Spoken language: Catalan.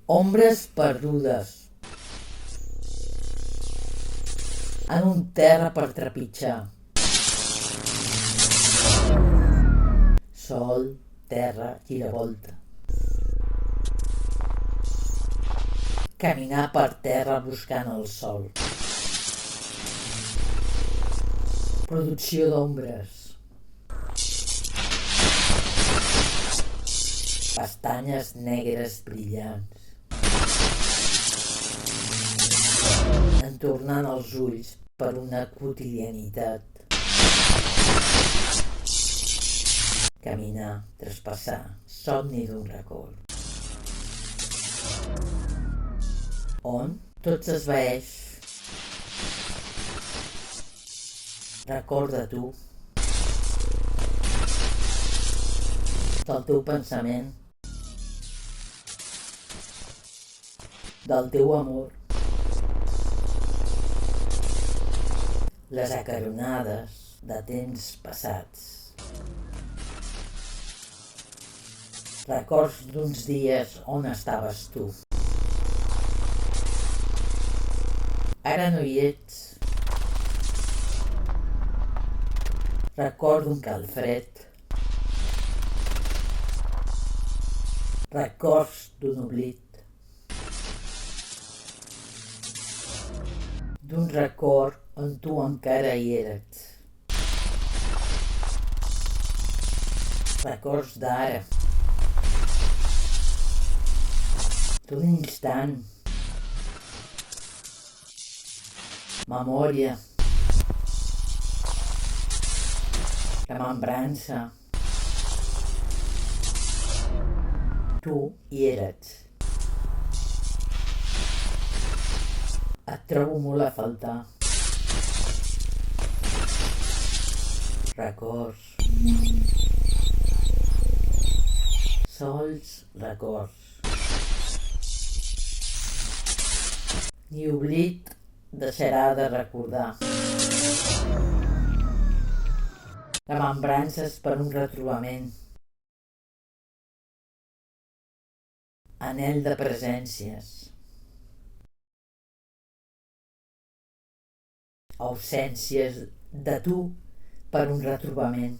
Ombres perdudes en un terra per trepitjar. Sol, terra, giravolta. Caminar per terra buscant el sol. Producció d'ombres. Pestanyes negres brillants. Entornant els ulls per una quotidianitat. Caminar, traspassar, somni d'un record. On tot s'esvaeix. Recorda tu del teu pensament, del teu amor, les acaronades de temps passats, records d'uns dies on estaves tu. Ara no hi ets. Recordo un calfred. Records d'un oblit. D'un record on tu encara hi eres. Records d'ara. D'un instant. Memòria. Remembrança. Tu hi eres. Et trobo molt a faltar. Records. Sols records. Ni oblit deixarà de recordar. Remembrances per un retrobament. Anhel de presències. Ausències de tu per un retrobament.